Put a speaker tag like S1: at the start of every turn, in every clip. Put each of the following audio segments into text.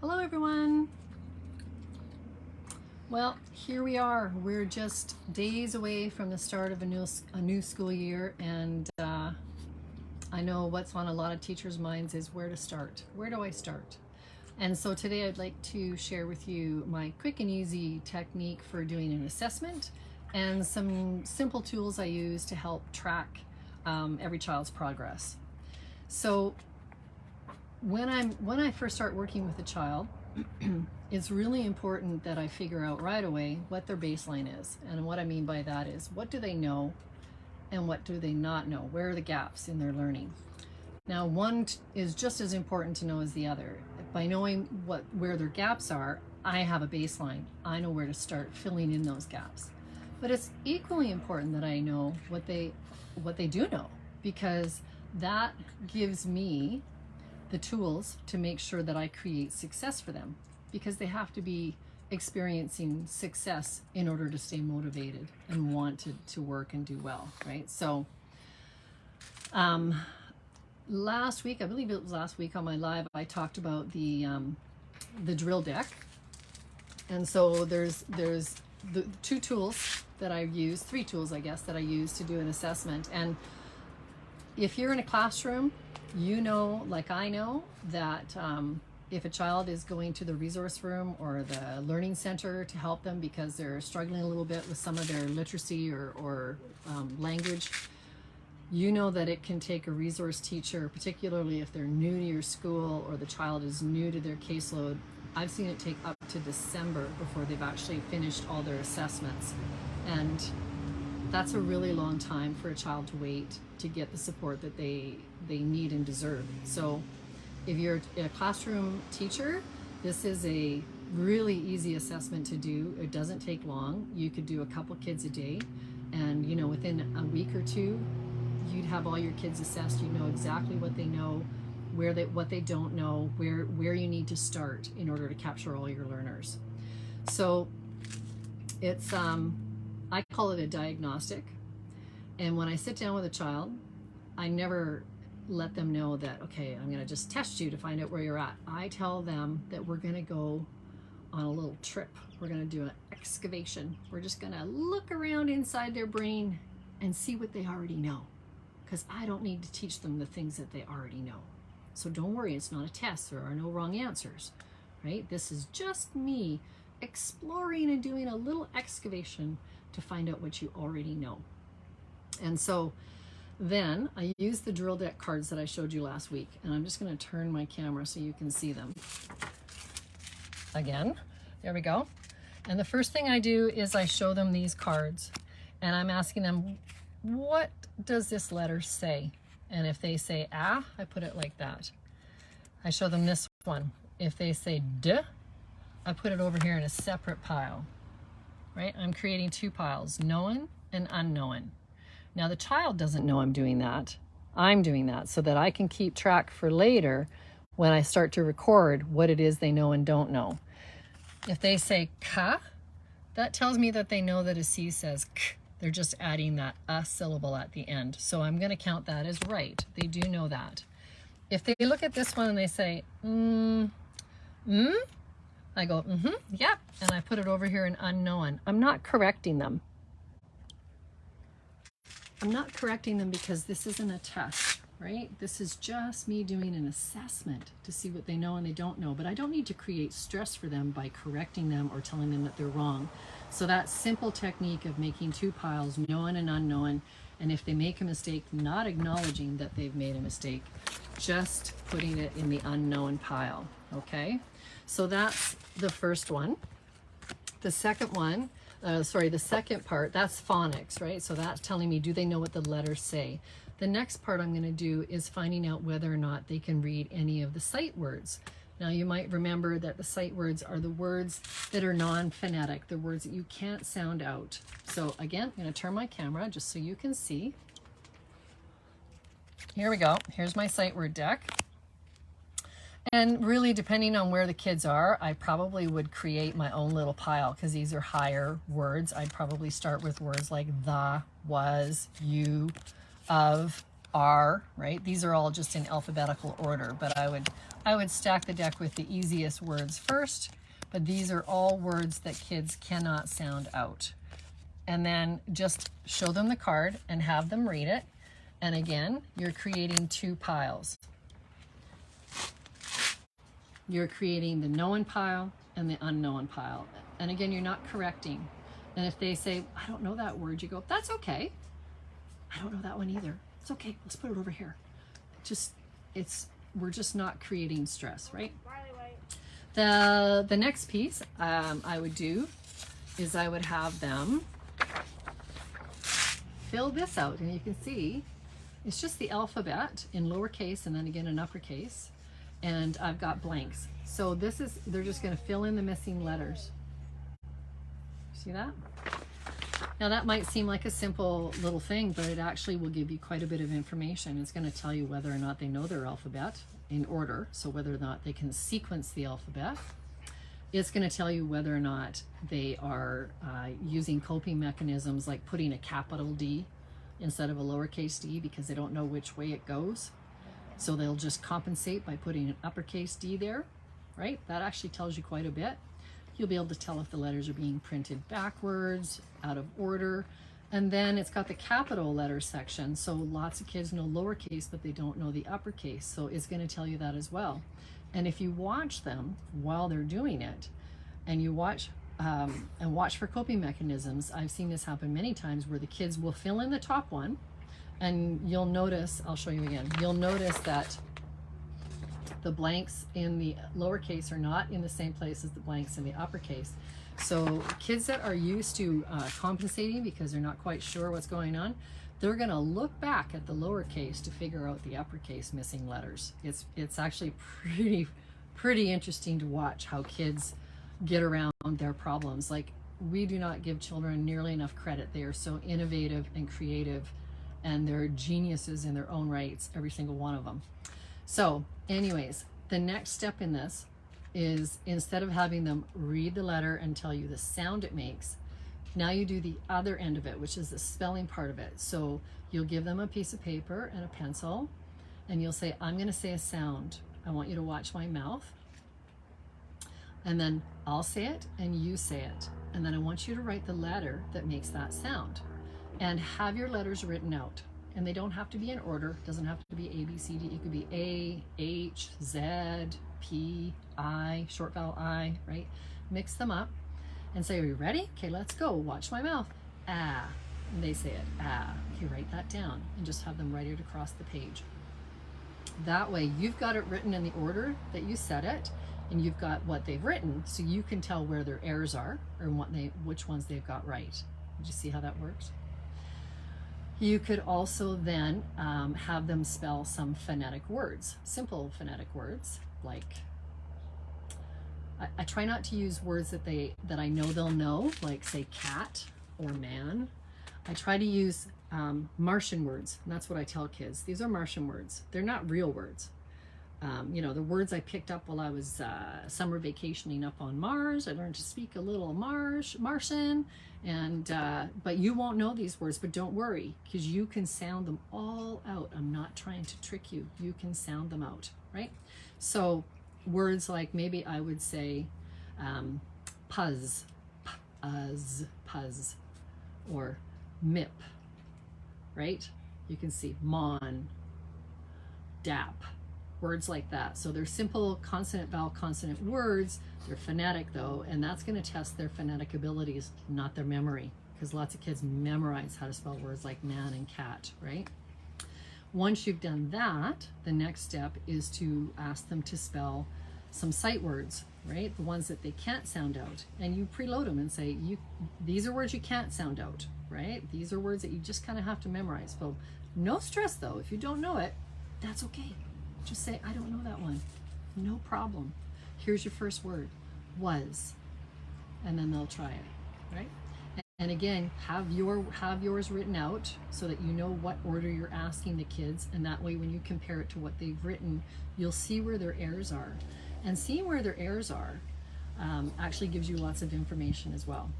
S1: Hello everyone. Well, here we are. We're just days away from the start of a new school year, and I know what's on a lot of teachers' minds is where to start. Where do I start? And so today I'd like to share with you my quick and easy technique for doing an assessment and some simple tools I use to help track every child's progress. So when I first start working with a child, it's really important that I figure out right away what their baseline is. And what I mean by that is, what do they know and what do they not know? Where are the gaps in their learning? Now, one is just as important to know as the other. By knowing where their gaps are, I have a baseline. I know where to start filling in those gaps. But it's equally important that I know what they do know, because that gives me the tools to make sure that I create success for them, because they have to be experiencing success in order to stay motivated and want to work and do well, right? So last week, I believe it was last week on my live, I talked about the drill deck. And so there's the two tools that I use, three tools I guess, that I use to do an assessment. And if you're in a classroom, you know, like I know, that if a child is going to the resource room or the learning center to help them because they're struggling a little bit with some of their literacy or language, you know that it can take a resource teacher, particularly if they're new to your school or the child is new to their caseload. I've seen it take up to December before they've actually finished all their assessments. And that's a really long time for a child to wait to get the support that they need and deserve. So if you're a classroom teacher, this is a really easy assessment to do. It doesn't take long. You could do a couple kids a day, and you know, within a week or two, you'd have all your kids assessed. You know exactly what they know, what they don't know, where you need to start in order to capture all your learners. So it's I call it a diagnostic. And when I sit down with a child, I never let them know that, okay, I'm going to just test you to find out where you're at. I tell them that we're going to go on a little trip. We're going to do an excavation. We're just going to look around inside their brain and see what they already know. Because I don't need to teach them the things that they already know. So don't worry, it's not a test. There are no wrong answers, right? This is just me exploring and doing a little excavation to find out what you already know. And so then I use the drill deck cards that I showed you last week, and I'm just going to turn my camera so you can see them. Again, there we go. And the first thing I do is I show them these cards, and I'm asking them, what does this letter say? And if they say ah, I put it like that. I show them this one. If they say d, I put it over here in a separate pile, right? I'm creating two piles, known and unknown. Now the child doesn't know I'm doing that. I'm doing that so that I can keep track for later when I start to record what it is they know and don't know. If they say ka, that tells me that they know that a C says k. They're just adding that a syllable at the end. So I'm going to count that as right. They do know that. If they look at this one and they say, I go, yep, and I put it over here in unknown. I'm not correcting them. I'm not correcting them because this isn't a test, right? This is just me doing an assessment to see what they know and they don't know. But I don't need to create stress for them by correcting them or telling them that they're wrong. So that simple technique of making two piles, known and unknown, and if they make a mistake, not acknowledging that they've made a mistake, just putting it in the unknown pile, okay? So that's the first one. The second one, the second part, that's phonics, right? So that's telling me, do they know what the letters say? The next part I'm going to do is finding out whether or not they can read any of the sight words. Now you might remember that the sight words are the words that are non-phonetic, the words that you can't sound out. So again, I'm going to turn my camera just so you can see. Here we go. Here's my sight word deck. And really, depending on where the kids are, I probably would create my own little pile because these are higher words. I'd probably start with words like the, was, you, of, R, right? These are all just in alphabetical order, but I would stack the deck with the easiest words first, but these are all words that kids cannot sound out. And then just show them the card and have them read it. And again, you're creating two piles. You're creating the known pile and the unknown pile. And again, you're not correcting. And if they say, I don't know that word, you go, that's okay. I don't know that one either. It's okay, let's put it over here. We're just not creating stress, right? The next piece I would do is I would have them fill this out, and you can see it's just the alphabet in lowercase and then again in uppercase, and I've got blanks. So they're just going to fill in the missing letters. See that? Now that might seem like a simple little thing, but it actually will give you quite a bit of information. It's going to tell you whether or not they know their alphabet in order, so whether or not they can sequence the alphabet. It's going to tell you whether or not they are using coping mechanisms like putting a capital D instead of a lowercase d because they don't know which way it goes. So they'll just compensate by putting an uppercase D there, right? That actually tells you quite a bit. You'll be able to tell if the letters are being printed backwards, out of order. And then it's got the capital letter section. So lots of kids know lowercase, but they don't know the uppercase. So it's going to tell you that as well. And if you watch them while they're doing it, and you watch for coping mechanisms, I've seen this happen many times where the kids will fill in the top one, and you'll notice, I'll show you again, you'll notice that the blanks in the lowercase are not in the same place as the blanks in the uppercase. So kids that are used to compensating because they're not quite sure what's going on, they're going to look back at the lowercase to figure out the uppercase missing letters. It's actually pretty interesting to watch how kids get around their problems. Like, we do not give children nearly enough credit. They are so innovative and creative, and they're geniuses in their own rights, every single one of them. So anyways, the next step in this is, instead of having them read the letter and tell you the sound it makes, now you do the other end of it, which is the spelling part of it. So you'll give them a piece of paper and a pencil, and you'll say, I'm going to say a sound. I want you to watch my mouth. And then I'll say it and you say it. And then I want you to write the letter that makes that sound. And have your letters written out. And they don't have to be in order. It doesn't have to be A, B, C, D. It could be A, H, Z, P, I, short vowel I, right? Mix them up and say, are you ready? Okay, let's go. Watch my mouth. Ah. And they say it. Ah. Okay, write that down and just have them write it across the page. That way you've got it written in the order that you said it, and you've got what they've written, so you can tell where their errors are or which ones they've got right. Did you see how that works? You could also then have them spell some phonetic words, simple phonetic words, like, I try not to use words that I know they'll know, like say cat or man. I try to use Martian words, and that's what I tell kids. These are Martian words. They're not real words. The words I picked up while I was summer vacationing up on Mars. I learned to speak a little Martian, but you won't know these words, but don't worry, because you can sound them all out. I'm not trying to trick you. You can sound them out, right? So words like, maybe I would say puzz, puzz, or mip, right? You can see mon, dap, words like that. So they're simple consonant, vowel, consonant words. They're phonetic though, and that's going to test their phonetic abilities, not their memory, because lots of kids memorize how to spell words like man and cat, right? Once you've done that, the next step is to ask them to spell some sight words, right? The ones that they can't sound out, and you preload them and say, these are words you can't sound out, right? These are words that you just kind of have to memorize. So no stress though. If you don't know it, that's okay. Just say, I don't know that one. No problem. Here's your first word, was, and then they'll try it, right? And again, have yours written out so that you know what order you're asking the kids, and that way when you compare it to what they've written, you'll see where their errors are. And seeing where their errors are actually gives you lots of information as well.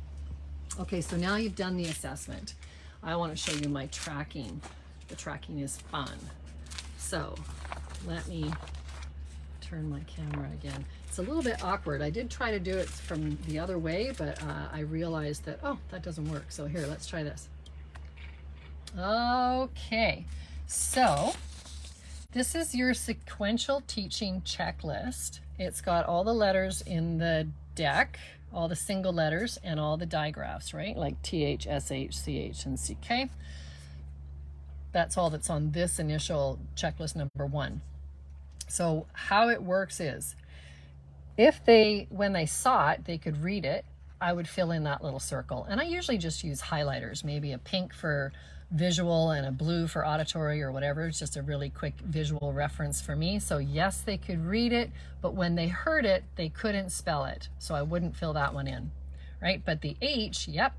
S1: Okay, so now you've done the assessment. I want to show you my tracking. the tracking is fun. So let me turn my camera again. It's a little bit awkward. I did try to do it from the other way, but I realized that, oh, that doesn't work. So here, let's try this. Okay, so this is your sequential teaching checklist. It's got all the letters in the deck, all the single letters and all the digraphs, right? Like TH, SH, CH, and CK. That's all that's on this initial checklist number 1. So how it works is, if they, when they saw it, they could read it, I would fill in that little circle. And I usually just use highlighters, maybe a pink for visual and a blue for auditory or whatever. It's just a really quick visual reference for me. So yes, they could read it, but when they heard it, they couldn't spell it. So I wouldn't fill that one in, right? But the H, yep,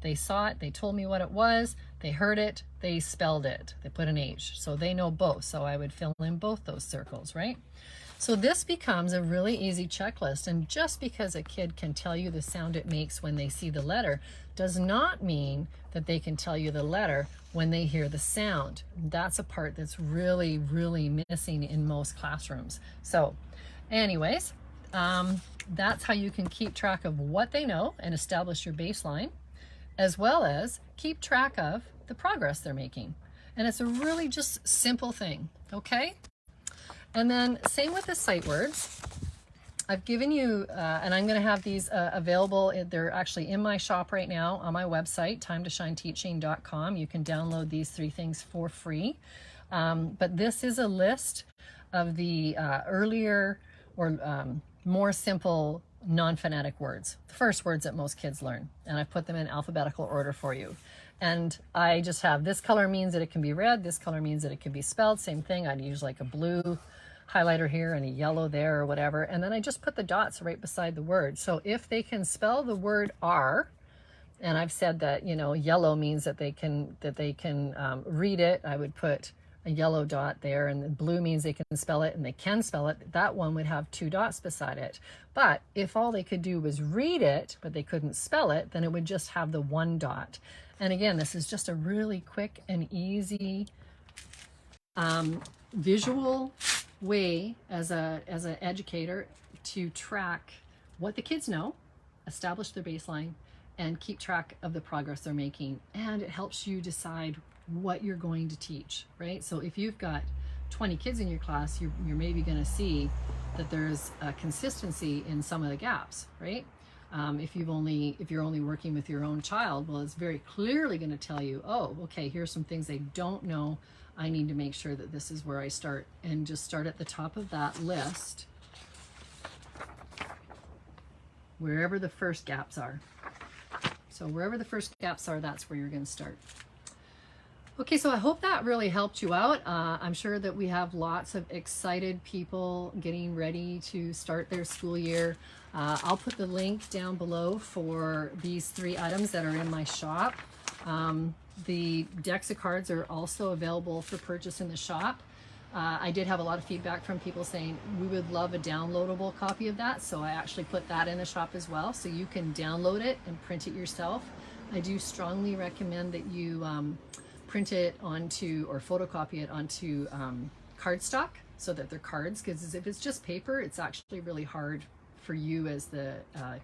S1: they saw it, they told me what it was, they heard it, they spelled it, they put an H. So they know both. So I would fill in both those circles, right? So this becomes a really easy checklist, and just because a kid can tell you the sound it makes when they see the letter does not mean that they can tell you the letter when they hear the sound. That's a part that's really, really missing in most classrooms. So anyways, that's how you can keep track of what they know and establish your baseline, as well as keep track of the progress they're making. And it's a really just simple thing, okay? And then same with the sight words. I've given you, and I'm going to have these available. They're actually in my shop right now on my website, timetoshineteaching.com. You can download these 3 things for free. But this is a list of the earlier or more simple non-phonetic words, the first words that most kids learn. And I've put them in alphabetical order for you. And I just have, this color means that it can be read, this color means that it can be spelled. Same thing, I'd use like a blue highlighter here and a yellow there or whatever, and then I just put the dots right beside the word. So if they can spell the word R, and I've said that, you know, yellow means that they can read it, I would put a yellow dot there, and the blue means they can spell it and they can spell it, that one would have 2 dots beside it. But if all they could do was read it but they couldn't spell it, then it would just have the 1 dot. And again, this is just a really quick and easy visual way as an educator to track what the kids know, establish their baseline, and keep track of the progress they're making. And it helps you decide what you're going to teach, right? So if you've got 20 kids in your class, you're maybe going to see that there's a consistency in some of the gaps, right? If you're only working with your own child, well, it's very clearly going to tell you, oh, okay, here's some things they don't know. I need to make sure that this is where I start, and just start at the top of that list, wherever the first gaps are. So wherever the first gaps are, that's where you're going to start. Okay, so I hope that really helped you out. I'm sure that we have lots of excited people getting ready to start their school year. I'll put the link down below for these 3 items that are in my shop. The decks of cards are also available for purchase in the shop. I did have a lot of feedback from people saying we would love a downloadable copy of that, so I actually put that in the shop as well, so you can download it and print it yourself. I do strongly recommend that you print it onto, or photocopy it onto cardstock, so that they're cards, because if it's just paper, it's actually really hard for you as the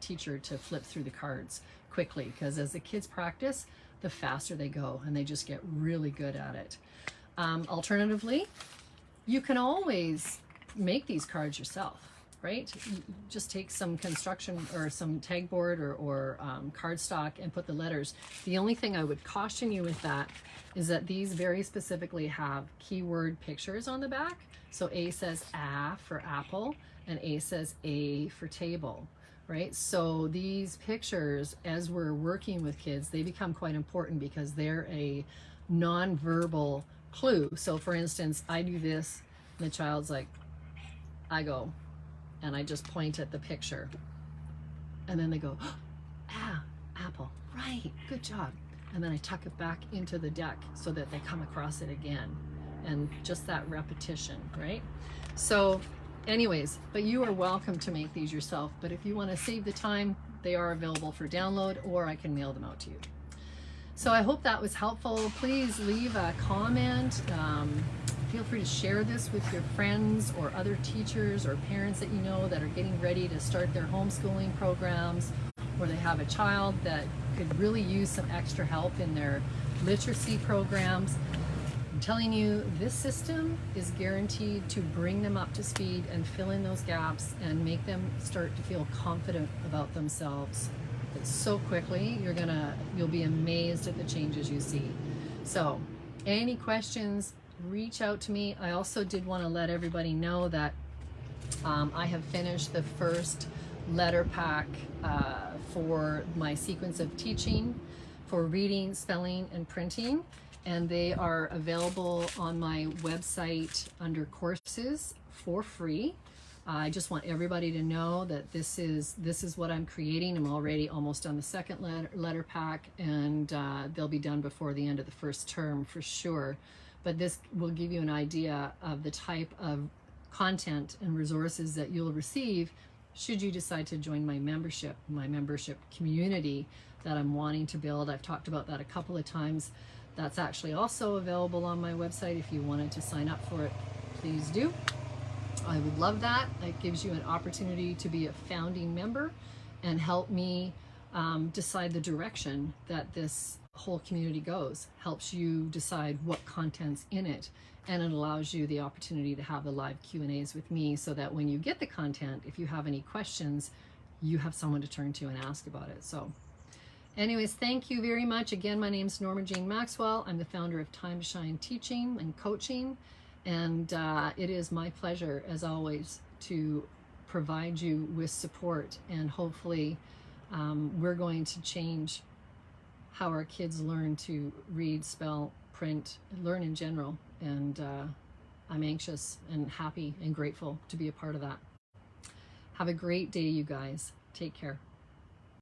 S1: teacher to flip through the cards quickly, because as the kids practice, the faster they go, and they just get really good at it. Alternatively, you can always make these cards yourself, right? You just take some construction or some tag board or cardstock and put the letters. The only thing I would caution you with that is that these very specifically have keyword pictures on the back. So A says A for apple, and A says A for table. Right? So these pictures, as we're working with kids, they become quite important because they're a non-verbal clue. So for instance, I do this, and the child's like, I go, and I just point at the picture. And then they go, ah, apple, right, good job. And then I tuck it back into the deck so that they come across it again. And just that repetition, right? So anyways, but you are welcome to make these yourself. But if you want to save the time, they are available for download, or I can mail them out to you. So I hope that was helpful. Please leave a comment. Feel free to share this with your friends or other teachers or parents that you know that are getting ready to start their homeschooling programs, or they have a child that could really use some extra help in their literacy programs. I'm telling you, this system is guaranteed to bring them up to speed and fill in those gaps and make them start to feel confident about themselves so quickly. You'll be amazed at the changes you see. So any questions, reach out to me. I also did want to let everybody know that I have finished the first letter pack for my sequence of teaching for reading, spelling, and printing, and they are available on my website under courses for free. I just want everybody to know that this is what I'm creating. I'm already almost on the second letter pack, and they'll be done before the end of the first term for sure. But this will give you an idea of the type of content and resources that you'll receive should you decide to join my membership community that I'm wanting to build. I've talked about that a couple of times. That's actually also available on my website. If you wanted to sign up for it, please do. I would love that. It gives you an opportunity to be a founding member and help me decide the direction that this whole community goes. Helps you decide what content's in it, and it allows you the opportunity to have the live Q&As with me, so that when you get the content, if you have any questions, you have someone to turn to and ask about it. So anyways, thank you very much. Again, my name is Norma Jane Maxwell. I'm the founder of Time to Shine Teaching and Coaching. And it is my pleasure, as always, to provide you with support. And hopefully we're going to change how our kids learn to read, spell, print, learn in general. And I'm anxious and happy and grateful to be a part of that. Have a great day, you guys. Take care.